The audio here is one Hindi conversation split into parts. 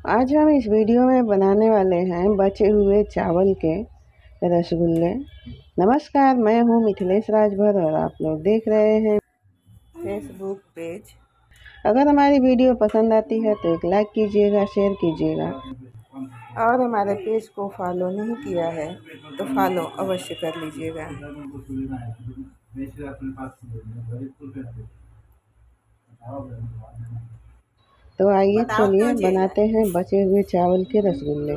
आज हम इस वीडियो में बनाने वाले हैं बचे हुए चावल के रसगुल्ले। नमस्कार, मैं हूँ मिथिलेश राजभर और आप लोग देख रहे हैं फेसबुक पेज। अगर हमारी वीडियो पसंद आती है तो एक लाइक कीजिएगा, शेयर कीजिएगा और हमारे पेज को फॉलो नहीं किया है तो फॉलो अवश्य कर लीजिएगा। तो आइए चलिए बनाते हैं बचे हुए चावल के रसगुल्ले।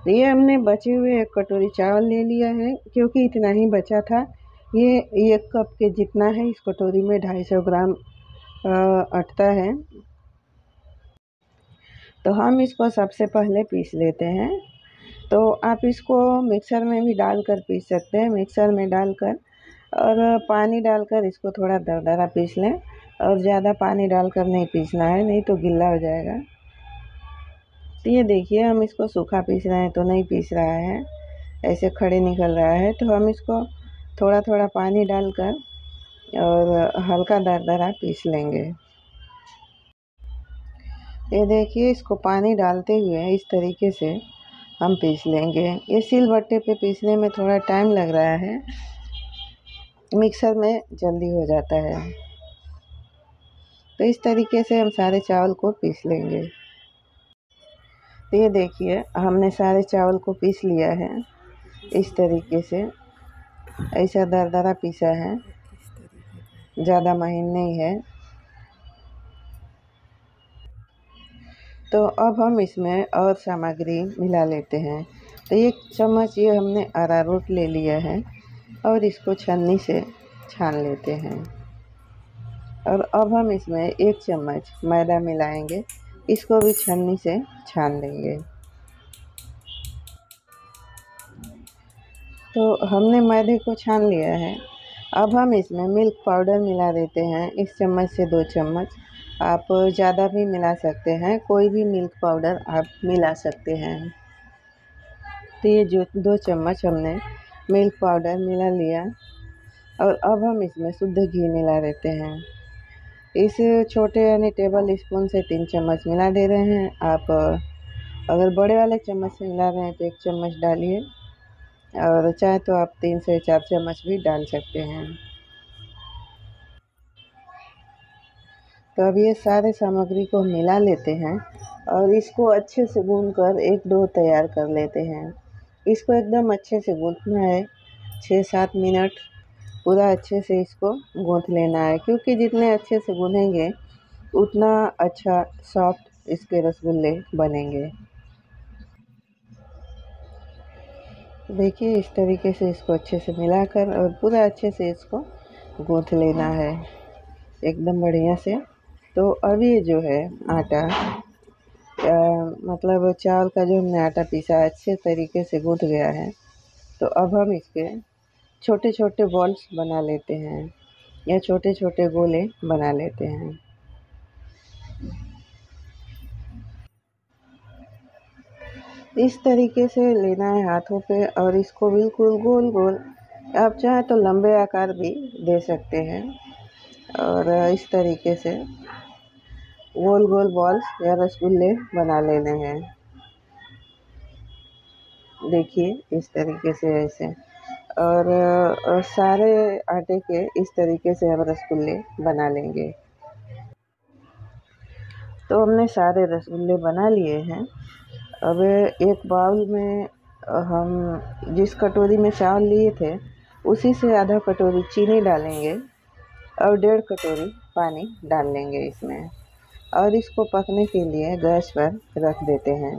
ये हमने बचे हुए 1 कटोरी चावल ले लिया है, क्योंकि इतना ही बचा था। ये 1 कप के जितना है, इस कटोरी में 250 ग्राम अटता है। तो हम इसको सबसे पहले पीस लेते हैं। तो आप इसको मिक्सर में भी डालकर पीस सकते हैं। मिक्सर में डालकर और पानी डालकर इसको थोड़ा दरदरा पीस लें, और ज़्यादा पानी डालकर नहीं पीसना है, नहीं तो गीला हो जाएगा। तो ये देखिए, हम इसको सूखा पीस रहे हैं तो नहीं पीस रहा है, ऐसे खड़े निकल रहा है। तो हम इसको थोड़ा थोड़ा पानी डालकर और हल्का दरदरा पीस लेंगे। ये देखिए, इसको पानी डालते हुए इस तरीके से हम पीस लेंगे। ये सिलबट्टे पे पीसने में थोड़ा टाइम लग रहा है, मिक्सर में जल्दी हो जाता है। तो इस तरीके से हम सारे चावल को पीस लेंगे। तो ये देखिए, हमने सारे चावल को पीस लिया है इस तरीके से, ऐसा दरदरा पीसा है, ज़्यादा महीन नहीं है। तो अब हम इसमें और सामग्री मिला लेते हैं। तो 1 चम्मच ये हमने अरारोट ले लिया है और इसको छन्नी से छान लेते हैं। और अब हम इसमें 1 चम्मच मैदा मिलाएंगे, इसको भी छन्नी से छान लेंगे। तो हमने मैदे को छान लिया है। अब हम इसमें मिल्क पाउडर मिला देते हैं, 1 चम्मच से 2 चम्मच। आप ज़्यादा भी मिला सकते हैं, कोई भी मिल्क पाउडर आप मिला सकते हैं। तो ये जो 2 चम्मच हमने मिल्क पाउडर मिला लिया, और अब हम इसमें शुद्ध घी मिला देते हैं। इस छोटे यानी टेबल स्पून से 3 चम्मच मिला दे रहे हैं। आप अगर बड़े वाले चम्मच से मिला रहे हैं तो 1 चम्मच डालिए, और चाहे तो आप 3 से 4 चम्मच भी डाल सकते हैं। तो अब ये सारे सामग्री को मिला लेते हैं और इसको अच्छे से गूँथकर एक डो तैयार कर लेते हैं। इसको एकदम अच्छे से गूँथना है, 6-7 मिनट पूरा अच्छे से इसको गूँथ लेना है, क्योंकि जितने अच्छे से गूँथेंगे उतना अच्छा सॉफ्ट इसके रसगुल्ले बनेंगे। देखिए, इस तरीके से इसको अच्छे से मिलाकर और पूरा अच्छे से इसको गूँथ लेना है एकदम बढ़िया से। तो अब ये जो है आटा, मतलब चावल का जो हमने आटा पीसा अच्छे तरीके से गूँथ गया है। तो अब हम इसके छोटे छोटे बॉल्स बना लेते हैं, या छोटे छोटे गोले बना लेते हैं। इस तरीके से लेना है हाथों पे, और इसको बिल्कुल गोल गोल, आप चाहें तो लंबे आकार भी दे सकते हैं। और इस तरीके से गोल गोल बॉल्स या रसगुल्ले बना लेने हैं। देखिए, इस तरीके से ऐसे, और सारे आटे के इस तरीके से हम रसगुल्ले बना लेंगे। तो हमने सारे रसगुल्ले बना लिए हैं। अब एक बाउल में हम जिस कटोरी में चावल लिए थे उसी से आधा कटोरी चीनी डालेंगे और 1.5 कटोरी पानी डाल लेंगे इसमें, और इसको पकने के लिए गैस पर रख देते हैं।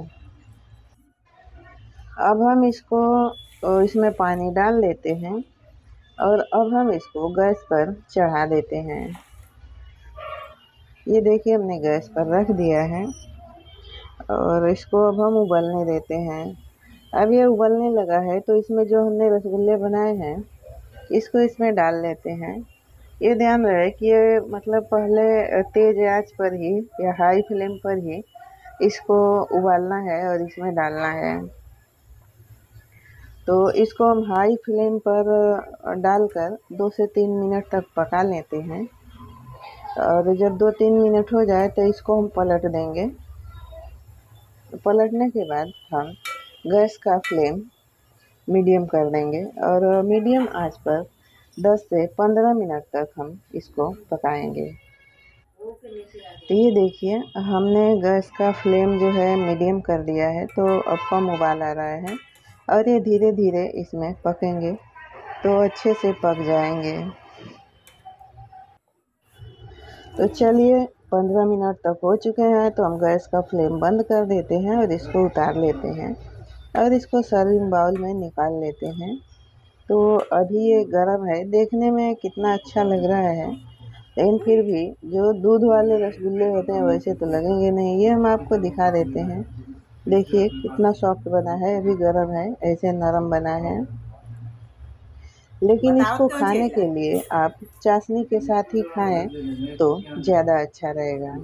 अब हम इसको इसमें पानी डाल देते हैं, और अब हम इसको गैस पर चढ़ा देते हैं। ये देखिए, हमने गैस पर रख दिया है और इसको अब हम उबलने देते हैं। अब ये उबलने लगा है तो इसमें जो हमने रसगुल्ले बनाए हैं इसको इसमें डाल लेते हैं। ये ध्यान रहे कि ये मतलब पहले तेज़ आंच पर ही या हाई फ्लेम पर ही इसको उबालना है और इसमें डालना है। तो इसको हम हाई फ्लेम पर डालकर 2 से 3 मिनट तक पका लेते हैं, और जब 2-3 मिनट हो जाए तो इसको हम पलट देंगे पलटने के बाद हम गैस का फ्लेम मीडियम कर देंगे और मीडियम आंच पर 10 से 15 मिनट तक हम इसको पकाएंगे। तो ये देखिए हमने गैस का फ्लेम जो है मीडियम कर दिया है, तो अब कम उबाल आ रहा है और ये धीरे धीरे इसमें पकेंगे तो अच्छे से पक जाएंगे। तो चलिए 15 मिनट तक हो चुके हैं, तो हम गैस का फ्लेम बंद कर देते हैं और इसको उतार लेते हैं और इसको सर्विंग बाउल में निकाल लेते हैं। तो अभी ये गर्म है, देखने में कितना अच्छा लग रहा है, लेकिन फिर भी जो दूध वाले रसगुल्ले होते हैं वैसे तो लगेंगे नहीं। ये हम आपको दिखा देते हैं, देखिए कितना सॉफ्ट बना है, अभी गर्म है, ऐसे नरम बना है। लेकिन इसको खाने के लिए आप चाशनी के साथ ही खाएं तो ज़्यादा अच्छा रहेगा।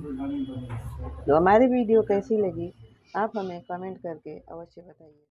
तो हमारी वीडियो कैसी लगी आप हमें कमेंट करके अवश्य बताइए।